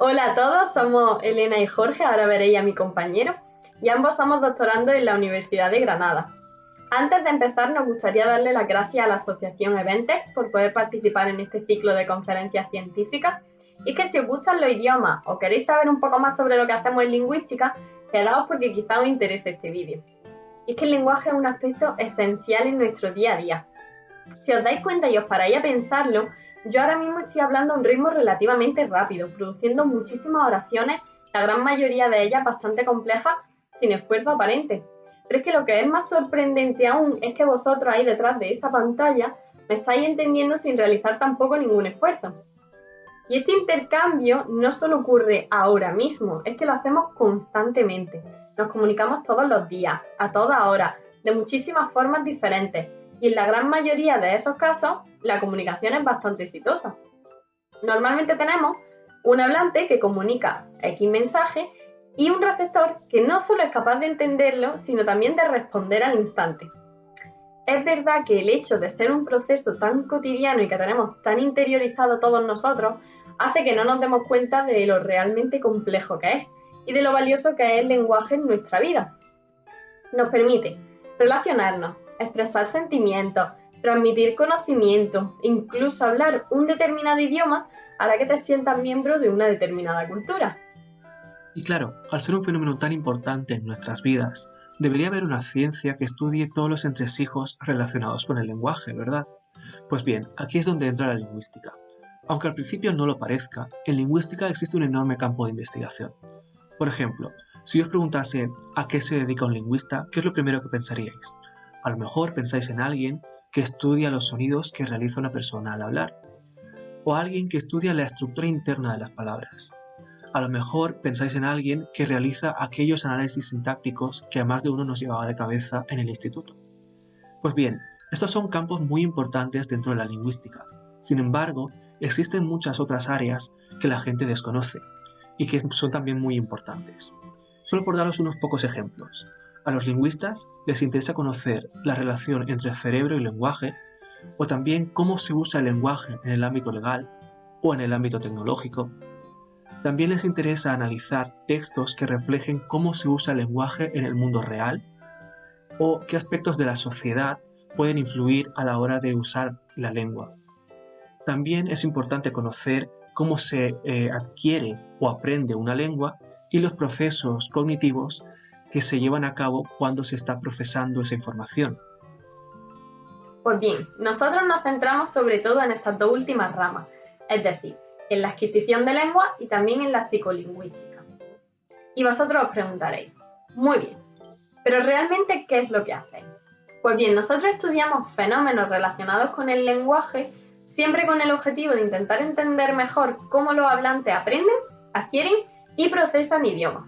Hola a todos, somos Elena y Jorge, ahora veréis a mi compañero, y ambos somos doctorandos en la Universidad de Granada. Antes de empezar, nos gustaría darle las gracias a la Asociación Eventex por poder participar en este ciclo de conferencias científicas, y que si os gustan los idiomas o queréis saber un poco más sobre lo que hacemos en lingüística, quedaos porque quizá os interese este vídeo. Y es que el lenguaje es un aspecto esencial en nuestro día a día. Si os dais cuenta y os paráis a pensarlo, yo ahora mismo estoy hablando a un ritmo relativamente rápido, produciendo muchísimas oraciones, la gran mayoría de ellas bastante complejas, sin esfuerzo aparente. Pero es que lo que es más sorprendente aún es que vosotros ahí detrás de esa pantalla me estáis entendiendo sin realizar tampoco ningún esfuerzo. Y este intercambio no solo ocurre ahora mismo, es que lo hacemos constantemente. Nos comunicamos todos los días, a toda hora, de muchísimas formas diferentes. Y en la gran mayoría de esos casos, la comunicación es bastante exitosa. Normalmente tenemos un hablante que comunica X mensaje y un receptor que no solo es capaz de entenderlo, sino también de responder al instante. Es verdad que el hecho de ser un proceso tan cotidiano y que tenemos tan interiorizado todos nosotros, hace que no nos demos cuenta de lo realmente complejo que es y de lo valioso que es el lenguaje en nuestra vida. Nos permite relacionarnos, expresar sentimientos, transmitir conocimiento e incluso hablar un determinado idioma hará que te sientas miembro de una determinada cultura. Y claro, al ser un fenómeno tan importante en nuestras vidas, debería haber una ciencia que estudie todos los entresijos relacionados con el lenguaje, ¿verdad? Pues bien, aquí es donde entra la lingüística. Aunque al principio no lo parezca, en lingüística existe un enorme campo de investigación. Por ejemplo, si os preguntase a qué se dedica un lingüista, ¿qué es lo primero que pensaríais? A lo mejor pensáis en alguien que estudia los sonidos que realiza una persona al hablar, o alguien que estudia la estructura interna de las palabras. A lo mejor pensáis en alguien que realiza aquellos análisis sintácticos que a más de uno nos llevaba de cabeza en el instituto. Pues bien, estos son campos muy importantes dentro de la lingüística. Sin embargo, existen muchas otras áreas que la gente desconoce y que son también muy importantes. Solo por daros unos pocos ejemplos. A los lingüistas les interesa conocer la relación entre cerebro y lenguaje, o también cómo se usa el lenguaje en el ámbito legal o en el ámbito tecnológico. También les interesa analizar textos que reflejen cómo se usa el lenguaje en el mundo real o qué aspectos de la sociedad pueden influir a la hora de usar la lengua. También es importante conocer cómo se adquiere o aprende una lengua y los procesos cognitivos que se llevan a cabo cuando se está procesando esa información. Pues bien, nosotros nos centramos sobre todo en estas dos últimas ramas, es decir, en la adquisición de lengua y también en la psicolingüística. Y vosotros os preguntaréis, muy bien, pero realmente ¿qué es lo que hacen? Pues bien, nosotros estudiamos fenómenos relacionados con el lenguaje siempre con el objetivo de intentar entender mejor cómo los hablantes aprenden, adquieren y procesan idiomas,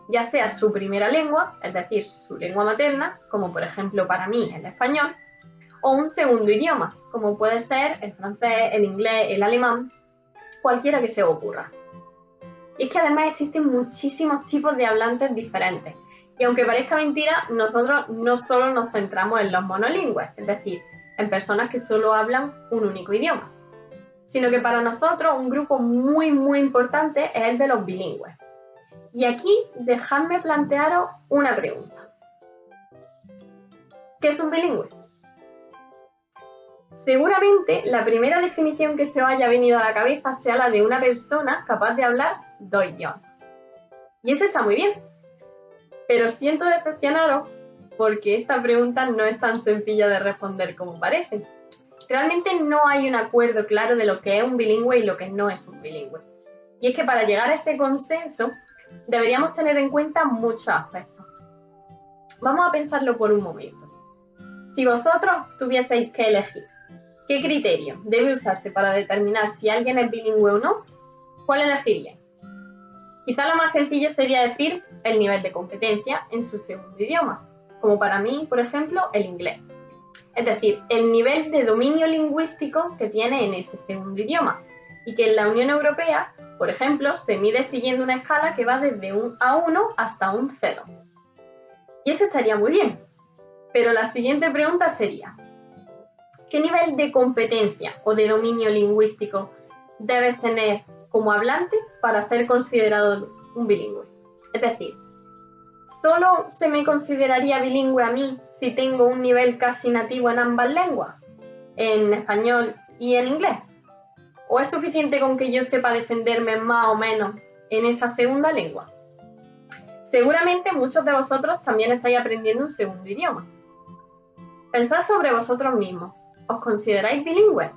ya sea su primera lengua, es decir, su lengua materna, como por ejemplo para mí el español, o un segundo idioma, como puede ser el francés, el inglés, el alemán, cualquiera que se os ocurra. Y es que además existen muchísimos tipos de hablantes diferentes. Y aunque parezca mentira, nosotros no solo nos centramos en los monolingües, es decir, en personas que solo hablan un único idioma, sino que para nosotros un grupo muy importante es el de los bilingües. Y aquí dejadme plantearos una pregunta. ¿Qué es un bilingüe? Seguramente la primera definición que se os haya venido a la cabeza sea la de una persona capaz de hablar dos idiomas. Y eso está muy bien, pero siento decepcionaros porque esta pregunta no es tan sencilla de responder como parece. Realmente no hay un acuerdo claro de lo que es un bilingüe y lo que no es un bilingüe. Y es que para llegar a ese consenso deberíamos tener en cuenta muchos aspectos. Vamos a pensarlo por un momento. Si vosotros tuvieseis que elegir ¿qué criterio debe usarse para determinar si alguien es bilingüe o no? ¿Cuál elegiríais? Quizá lo más sencillo sería decir el nivel de competencia en su segundo idioma, como para mí, por ejemplo, el inglés. Es decir, el nivel de dominio lingüístico que tiene en ese segundo idioma, y que en la Unión Europea, por ejemplo, se mide siguiendo una escala que va desde un A1 hasta un C2. Y eso estaría muy bien, pero la siguiente pregunta sería, ¿qué nivel de competencia o de dominio lingüístico debes tener como hablante para ser considerado un bilingüe. Es decir, ¿solo se me consideraría bilingüe a mí si tengo un nivel casi nativo en ambas lenguas, en español y en inglés? ¿O es suficiente con que yo sepa defenderme más o menos en esa segunda lengua? Seguramente muchos de vosotros también estáis aprendiendo un segundo idioma. Pensad sobre vosotros mismos. ¿Os consideráis bilingües?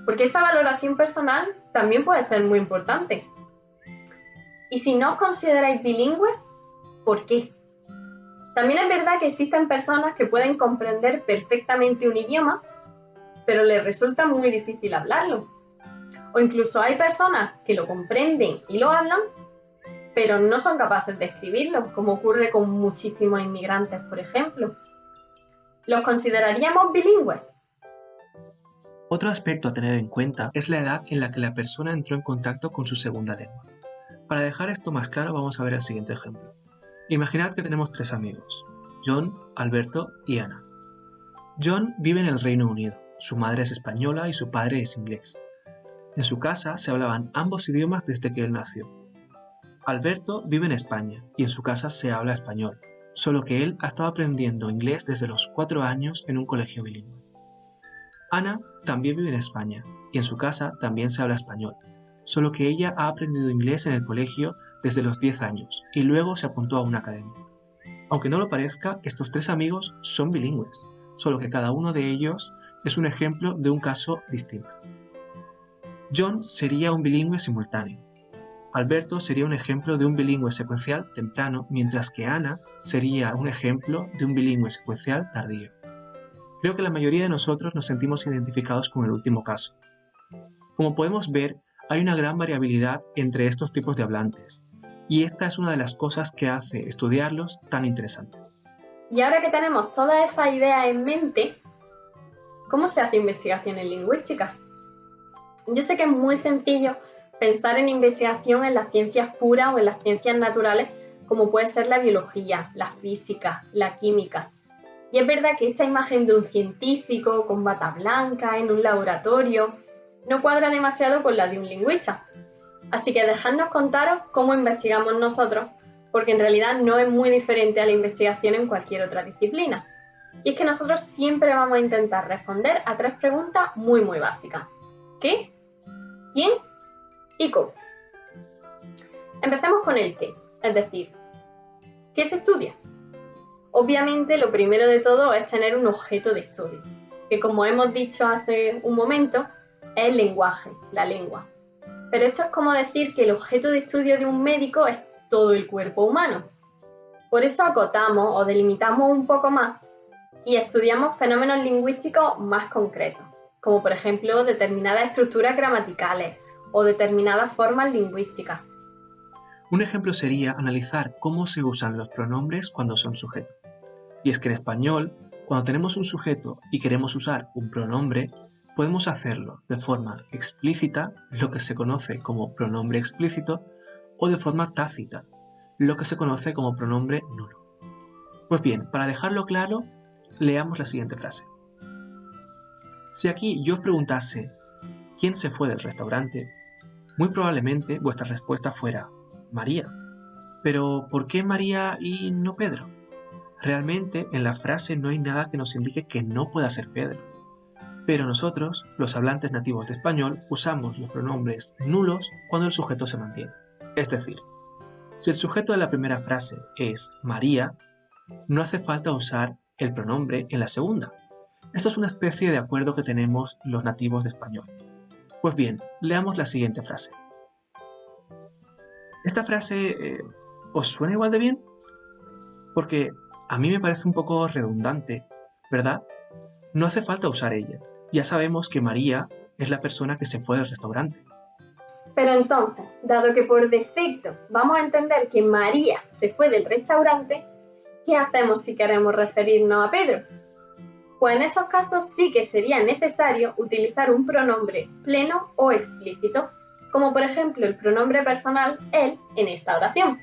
Porque esa valoración personal también puede ser muy importante. Y si no os consideráis bilingües, ¿por qué? También es verdad que existen personas que pueden comprender perfectamente un idioma, pero les resulta muy difícil hablarlo. O incluso hay personas que lo comprenden y lo hablan, pero no son capaces de escribirlo, como ocurre con muchísimos inmigrantes, por ejemplo. ¿Los consideraríamos bilingües? Otro aspecto a tener en cuenta es la edad en la que la persona entró en contacto con su segunda lengua. Para dejar esto más claro, vamos a ver el siguiente ejemplo. Imaginad que tenemos 3 amigos, John, Alberto y Ana. John vive en el Reino Unido, su madre es española y su padre es inglés. En su casa se hablaban ambos idiomas desde que él nació. Alberto vive en España y en su casa se habla español, solo que él ha estado aprendiendo inglés desde los 4 años en un colegio bilingüe. Ana también vive en España y en su casa también se habla español, solo que ella ha aprendido inglés en el colegio desde los 10 años y luego se apuntó a una academia. Aunque no lo parezca, estos 3 amigos son bilingües, solo que cada uno de ellos es un ejemplo de un caso distinto. John sería un bilingüe simultáneo. Alberto sería un ejemplo de un bilingüe secuencial temprano, mientras que Ana sería un ejemplo de un bilingüe secuencial tardío. Creo que la mayoría de nosotros nos sentimos identificados con el último caso. Como podemos ver, hay una gran variabilidad entre estos tipos de hablantes, y esta es una de las cosas que hace estudiarlos tan interesante. Y ahora que tenemos todas esas ideas en mente, ¿cómo se hace investigación en lingüística? Yo sé que es muy sencillo pensar en investigación en las ciencias puras o en las ciencias naturales, como puede ser la biología, la física, la química. Y es verdad que esta imagen de un científico con bata blanca en un laboratorio no cuadra demasiado con la de un lingüista. Así que dejadnos contaros cómo investigamos nosotros, porque en realidad no es muy diferente a la investigación en cualquier otra disciplina. Y es que nosotros siempre vamos a intentar responder a 3 preguntas muy básicas. ¿Qué? ¿Quién? ¿Y cómo? Empecemos con el qué, es decir, ¿qué se estudia? Obviamente lo primero de todo es tener un objeto de estudio, que como hemos dicho hace un momento, es el lenguaje, la lengua. Pero esto es como decir que el objeto de estudio de un médico es todo el cuerpo humano. Por eso acotamos o delimitamos un poco más y estudiamos fenómenos lingüísticos más concretos, como por ejemplo determinadas estructuras gramaticales o determinadas formas lingüísticas. Un ejemplo sería analizar cómo se usan los pronombres cuando son sujetos. Y es que en español, cuando tenemos un sujeto y queremos usar un pronombre, podemos hacerlo de forma explícita, lo que se conoce como pronombre explícito, o de forma tácita, lo que se conoce como pronombre nulo. Pues bien, para dejarlo claro, leamos la siguiente frase. Si aquí yo os preguntase ¿quién se fue del restaurante?, muy probablemente vuestra respuesta fuera María. Pero ¿por qué María y no Pedro? Realmente en la frase no hay nada que nos indique que no pueda ser Pedro. Pero nosotros, los hablantes nativos de español, usamos los pronombres nulos cuando el sujeto se mantiene. Es decir, si el sujeto de la primera frase es María, no hace falta usar el pronombre en la segunda. Esto es una especie de acuerdo que tenemos los nativos de español. Pues bien, leamos la siguiente frase. ¿Esta frase os suena igual de bien? Porque a mí me parece un poco redundante, ¿verdad? No hace falta usar ella. Ya sabemos que María es la persona que se fue del restaurante. Pero entonces, dado que por defecto vamos a entender que María se fue del restaurante, ¿qué hacemos si queremos referirnos a Pedro? Pues en esos casos sí que sería necesario utilizar un pronombre pleno o explícito, como por ejemplo el pronombre personal él en esta oración.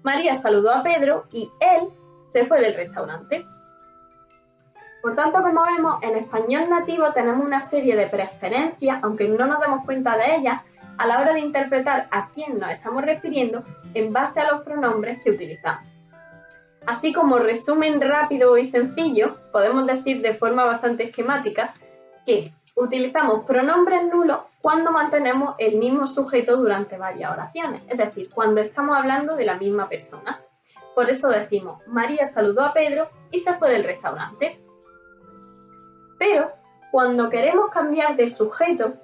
María saludó a Pedro y él se fue del restaurante. Por tanto, como vemos, en español nativo tenemos una serie de preferencias, aunque no nos demos cuenta de ellas, a la hora de interpretar a quién nos estamos refiriendo en base a los pronombres que utilizamos. Así como resumen rápido y sencillo, podemos decir de forma bastante esquemática que utilizamos pronombres nulos cuando mantenemos el mismo sujeto durante varias oraciones, es decir, cuando estamos hablando de la misma persona. Por eso decimos, María saludó a Pedro y se fue del restaurante. Pero cuando queremos cambiar de sujeto,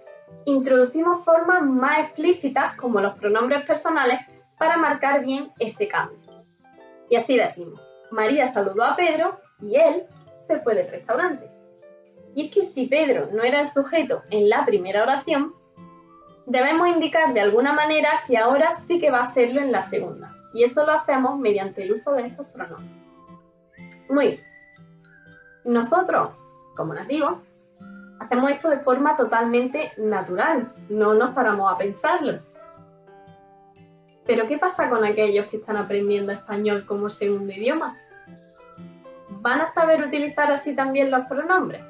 introducimos formas más explícitas como los pronombres personales para marcar bien ese cambio. Y así decimos, María saludó a Pedro y él se fue del restaurante. Y es que si Pedro no era el sujeto en la primera oración, debemos indicar de alguna manera que ahora sí que va a serlo en la segunda. Y eso lo hacemos mediante el uso de estos pronombres. Muy bien. Nosotros, como les digo, hacemos esto de forma totalmente natural. No nos paramos a pensarlo. Pero ¿qué pasa con aquellos que están aprendiendo español como segundo idioma? ¿Van a saber utilizar así también los pronombres?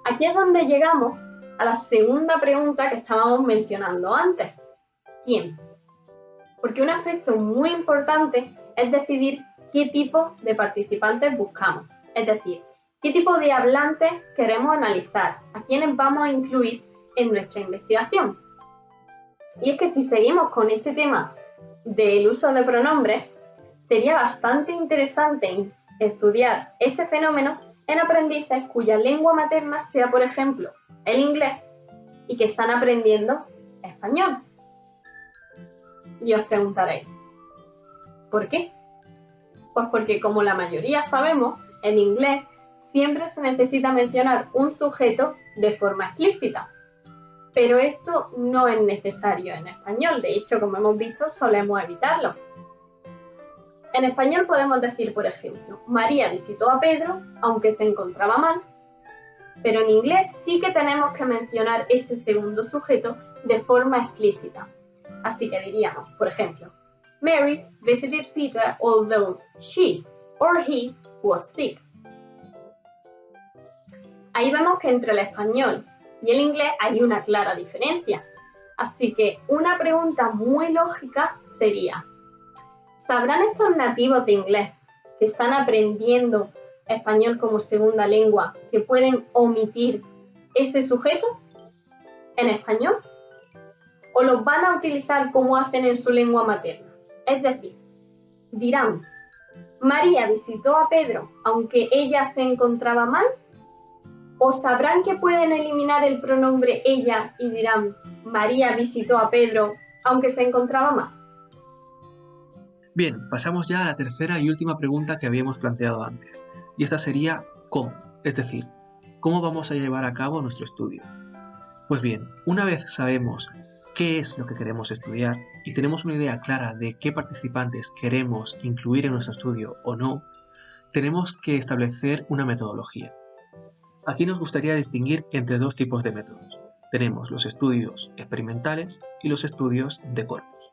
Aquí es donde llegamos a la segunda pregunta que estábamos mencionando antes. ¿Quién? Porque un aspecto muy importante es decidir qué tipo de participantes buscamos. Es decir, qué tipo de hablantes queremos analizar, a quiénes vamos a incluir en nuestra investigación. Y es que si seguimos con este tema del uso de pronombres, sería bastante interesante estudiar este fenómeno en aprendices cuya lengua materna sea, por ejemplo, el inglés y que están aprendiendo español. Y os preguntaréis, ¿por qué? Pues porque, como la mayoría sabemos, en inglés siempre se necesita mencionar un sujeto de forma explícita. Pero esto no es necesario en español, de hecho, como hemos visto, solemos evitarlo. En español podemos decir, por ejemplo, María visitó a Pedro, aunque se encontraba mal, pero en inglés sí que tenemos que mencionar ese segundo sujeto de forma explícita. Así que diríamos, por ejemplo, Mary visited Peter although she or he was sick. Ahí vemos que entre el español y el inglés hay una clara diferencia. Así que una pregunta muy lógica sería, ¿sabrán estos nativos de inglés que están aprendiendo español como segunda lengua que pueden omitir ese sujeto en español? ¿O los van a utilizar como hacen en su lengua materna? Es decir, dirán, María visitó a Pedro aunque ella se encontraba mal, ¿o sabrán que pueden eliminar el pronombre ella y dirán, María visitó a Pedro aunque se encontraba mal? Bien, pasamos ya a la tercera y última pregunta que habíamos planteado antes, y esta sería ¿cómo? Es decir, ¿cómo vamos a llevar a cabo nuestro estudio? Pues bien, una vez sabemos qué es lo que queremos estudiar y tenemos una idea clara de qué participantes queremos incluir en nuestro estudio o no, tenemos que establecer una metodología. Aquí nos gustaría distinguir entre dos tipos de métodos. Tenemos los estudios experimentales y los estudios de corpus.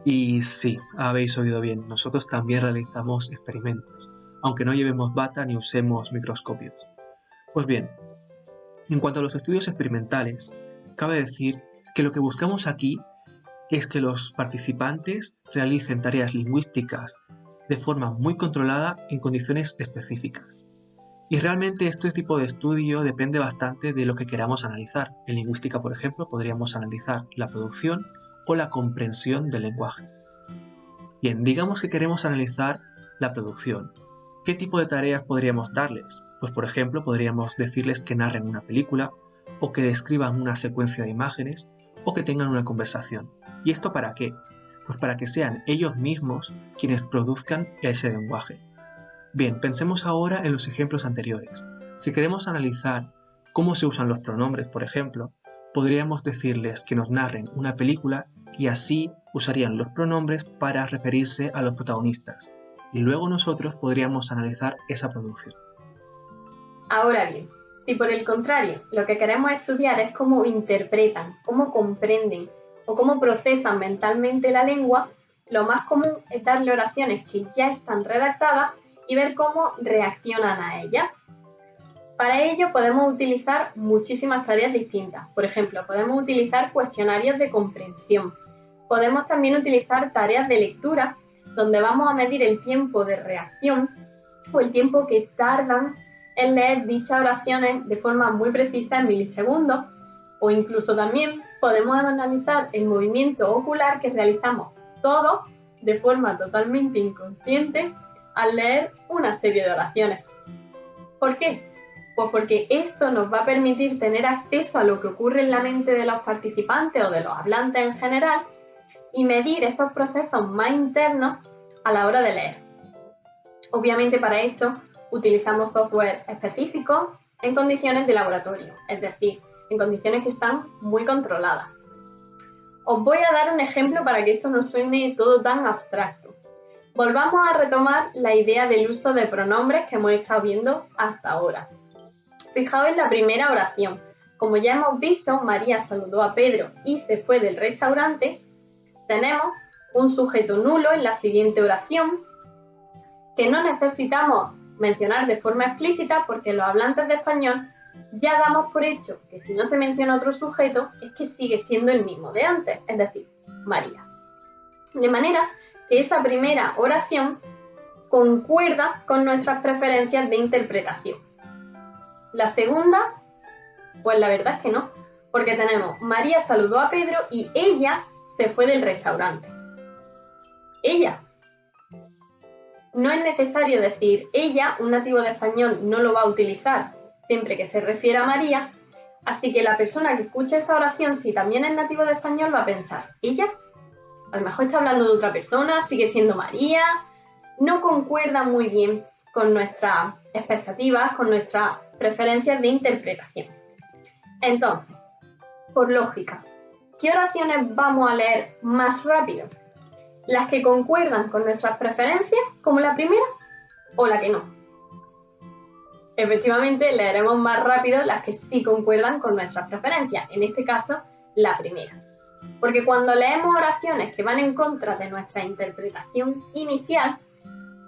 Y sí, habéis oído bien, nosotros también realizamos experimentos, aunque no llevemos bata ni usemos microscopios. Pues bien, en cuanto a los estudios experimentales, cabe decir que lo que buscamos aquí es que los participantes realicen tareas lingüísticas de forma muy controlada en condiciones específicas. Y realmente este tipo de estudio depende bastante de lo que queramos analizar. En lingüística, por ejemplo, podríamos analizar la producción o la comprensión del lenguaje. Bien, digamos que queremos analizar la producción. ¿Qué tipo de tareas podríamos darles? Pues por ejemplo, podríamos decirles que narren una película, o que describan una secuencia de imágenes, o que tengan una conversación. ¿Y esto para qué? Pues para que sean ellos mismos quienes produzcan ese lenguaje. Bien, pensemos ahora en los ejemplos anteriores. Si queremos analizar cómo se usan los pronombres, por ejemplo, podríamos decirles que nos narren una película y así usarían los pronombres para referirse a los protagonistas. Y luego nosotros podríamos analizar esa producción. Ahora bien, si por el contrario lo que queremos estudiar es cómo interpretan, cómo comprenden o cómo procesan mentalmente la lengua, lo más común es darle oraciones que ya están redactadas y ver cómo reaccionan a ellas. Para ello podemos utilizar muchísimas tareas distintas. Por ejemplo, podemos utilizar cuestionarios de comprensión. Podemos también utilizar tareas de lectura, donde vamos a medir el tiempo de reacción o el tiempo que tardan en leer dichas oraciones de forma muy precisa en milisegundos, o incluso también podemos analizar el movimiento ocular que realizamos todos de forma totalmente inconsciente al leer una serie de oraciones. ¿Por qué? Pues porque esto nos va a permitir tener acceso a lo que ocurre en la mente de los participantes o de los hablantes en general y medir esos procesos más internos a la hora de leer. Obviamente para esto utilizamos software específico en condiciones de laboratorio, es decir, en condiciones que están muy controladas. Os voy a dar un ejemplo para que esto no suene todo tan abstracto. Volvamos a retomar la idea del uso de pronombres que hemos estado viendo hasta ahora. Fijaos en la primera oración. Como ya hemos visto, María saludó a Pedro y se fue del restaurante. Tenemos un sujeto nulo en la siguiente oración que no necesitamos mencionar de forma explícita porque los hablantes de español ya damos por hecho que si no se menciona otro sujeto es que sigue siendo el mismo de antes, es decir, María. De manera que esa primera oración concuerda con nuestras preferencias de interpretación. La segunda, pues la verdad es que no, porque tenemos María saludó a Pedro y ella se fue del restaurante. Ella. No es necesario decir ella, un nativo de español no lo va a utilizar siempre que se refiera a María, así que la persona que escuche esa oración, si también es nativo de español, va a pensar, ¿ella? A lo mejor está hablando de otra persona, sigue siendo María, no concuerda muy bien con nuestras expectativas, con nuestras preferencias de interpretación. Entonces, por lógica, ¿qué oraciones vamos a leer más rápido? ¿Las que concuerdan con nuestras preferencias, como la primera, o la que no? Efectivamente, leeremos más rápido las que sí concuerdan con nuestras preferencias, en este caso, la primera. Porque cuando leemos oraciones que van en contra de nuestra interpretación inicial,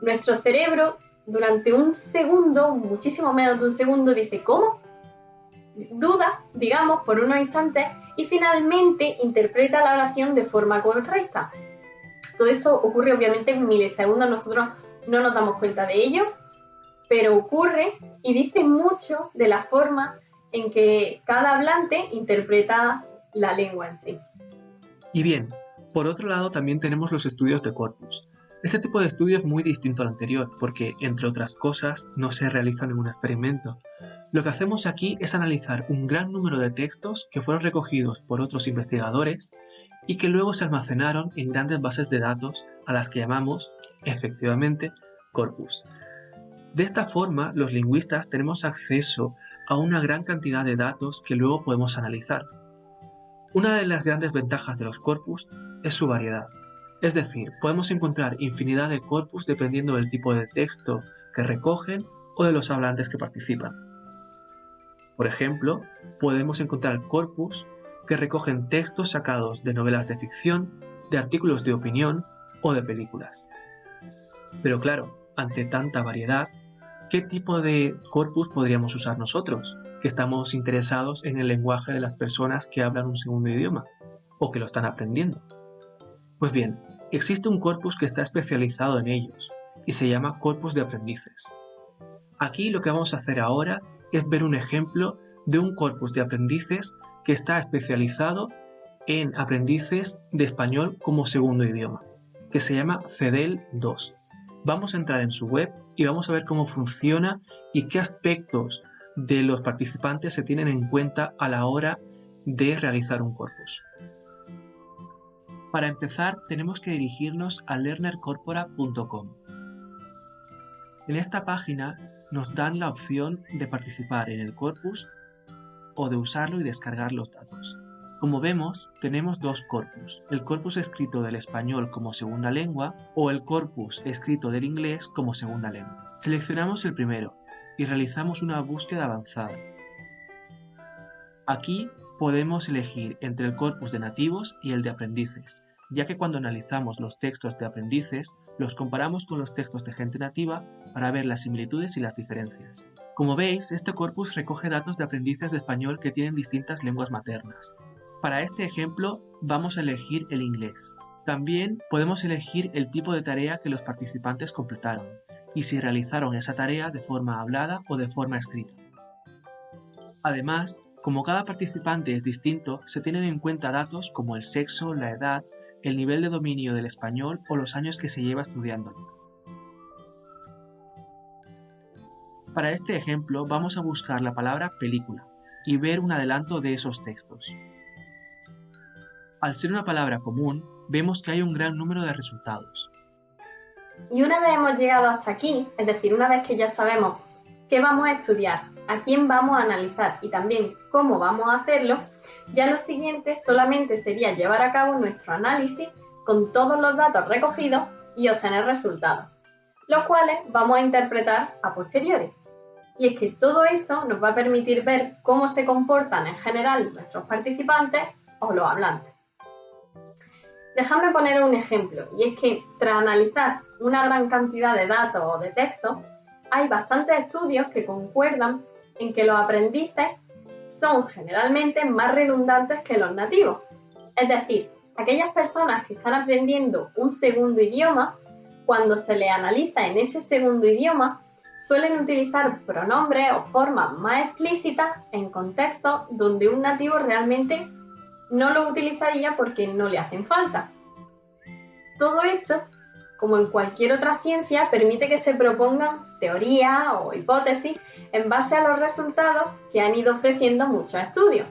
nuestro cerebro durante un segundo, muchísimo menos de un segundo, dice ¿cómo? Duda, digamos, por unos instantes y finalmente interpreta la oración de forma correcta. Todo esto ocurre obviamente en milisegundos, nosotros no nos damos cuenta de ello, pero ocurre y dice mucho de la forma en que cada hablante interpreta la lengua en sí. Y bien, por otro lado también tenemos los estudios de corpus. Este tipo de estudio es muy distinto al anterior porque, entre otras cosas, no se realiza ningún experimento. Lo que hacemos aquí es analizar un gran número de textos que fueron recogidos por otros investigadores y que luego se almacenaron en grandes bases de datos a las que llamamos, efectivamente, corpus. De esta forma, los lingüistas tenemos acceso a una gran cantidad de datos que luego podemos analizar. Una de las grandes ventajas de los corpus es su variedad. Es decir, podemos encontrar infinidad de corpus dependiendo del tipo de texto que recogen o de los hablantes que participan. Por ejemplo, podemos encontrar corpus que recogen textos sacados de novelas de ficción, de artículos de opinión o de películas. Pero claro, ante tanta variedad, ¿qué tipo de corpus podríamos usar nosotros, que estamos interesados en el lenguaje de las personas que hablan un segundo idioma o que lo están aprendiendo? Pues bien, existe un corpus que está especializado en ellos y se llama corpus de aprendices. Aquí lo que vamos a hacer ahora es ver un ejemplo de un corpus de aprendices que está especializado en aprendices de español como segundo idioma, que se llama CEDEL 2. Vamos a entrar en su web y vamos a ver cómo funciona y qué aspectos de los participantes se tienen en cuenta a la hora de realizar un corpus. Para empezar, tenemos que dirigirnos a learnercorpora.com. En esta página nos dan la opción de participar en el corpus o de usarlo y descargar los datos. Como vemos, tenemos dos corpus, el corpus escrito del español como segunda lengua o el corpus escrito del inglés como segunda lengua. Seleccionamos el primero y realizamos una búsqueda avanzada. Aquí podemos elegir entre el corpus de nativos y el de aprendices, ya que cuando analizamos los textos de aprendices, los comparamos con los textos de gente nativa para ver las similitudes y las diferencias. Como veis, este corpus recoge datos de aprendices de español que tienen distintas lenguas maternas. Para este ejemplo, vamos a elegir el inglés. También podemos elegir el tipo de tarea que los participantes completaron y si realizaron esa tarea de forma hablada o de forma escrita. Además, como cada participante es distinto, se tienen en cuenta datos como el sexo, la edad, el nivel de dominio del español o los años que se lleva estudiándolo. Para este ejemplo vamos a buscar la palabra película y ver un adelanto de esos textos. Al ser una palabra común, vemos que hay un gran número de resultados. Y una vez hemos llegado hasta aquí, es decir, una vez que ya sabemos qué vamos a estudiar, a quién vamos a analizar y también cómo vamos a hacerlo, ya lo siguiente solamente sería llevar a cabo nuestro análisis con todos los datos recogidos y obtener resultados, los cuales vamos a interpretar a posteriori. Y es que todo esto nos va a permitir ver cómo se comportan en general nuestros participantes o los hablantes. Dejadme poner un ejemplo, y es que tras analizar una gran cantidad de datos o de textos, hay bastantes estudios que concuerdan en que los aprendices son generalmente más redundantes que los nativos. Es decir, aquellas personas que están aprendiendo un segundo idioma, cuando se les analiza en ese segundo idioma, suelen utilizar pronombres o formas más explícitas en contextos donde un nativo realmente no lo utilizaría porque no le hacen falta. Todo esto, como en cualquier otra ciencia, permite que se propongan teorías o hipótesis en base a los resultados que han ido ofreciendo muchos estudios.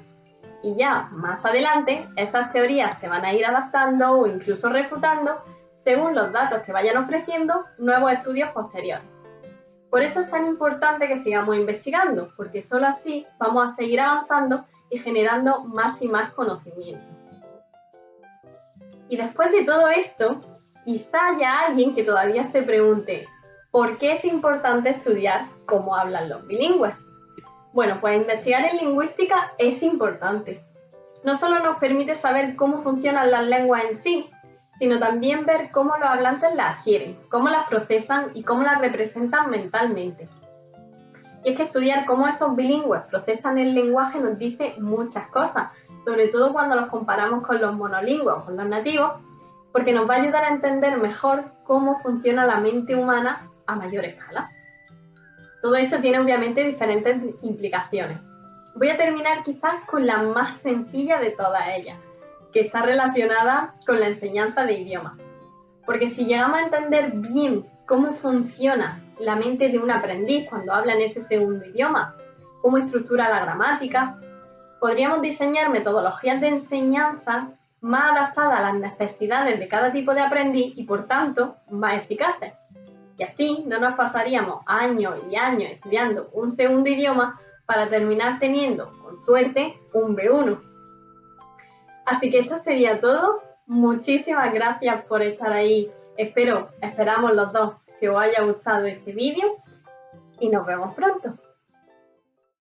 Y ya más adelante, esas teorías se van a ir adaptando o incluso refutando según los datos que vayan ofreciendo nuevos estudios posteriores. Por eso es tan importante que sigamos investigando, porque solo así vamos a seguir avanzando y generando más y más conocimiento. Y después de todo esto, quizá haya alguien que todavía se pregunte ¿por qué es importante estudiar cómo hablan los bilingües? Bueno, pues investigar en lingüística es importante. No solo nos permite saber cómo funcionan las lenguas en sí, sino también ver cómo los hablantes las adquieren, cómo las procesan y cómo las representan mentalmente. Y es que estudiar cómo esos bilingües procesan el lenguaje nos dice muchas cosas, sobre todo cuando los comparamos con los monolingües, con los nativos, porque nos va a ayudar a entender mejor cómo funciona la mente humana a mayor escala. Todo esto tiene obviamente diferentes implicaciones. Voy a terminar quizás con la más sencilla de todas ellas, que está relacionada con la enseñanza de idiomas. Porque si llegamos a entender bien cómo funciona la mente de un aprendiz cuando habla en ese segundo idioma, cómo estructura la gramática, podríamos diseñar metodologías de enseñanza más adaptadas a las necesidades de cada tipo de aprendiz y, por tanto, más eficaces. Y así no nos pasaríamos años y años estudiando un segundo idioma para terminar teniendo, con suerte, un B1. Así que esto sería todo. Muchísimas gracias por estar ahí. Esperamos los dos que os haya gustado este vídeo y nos vemos pronto.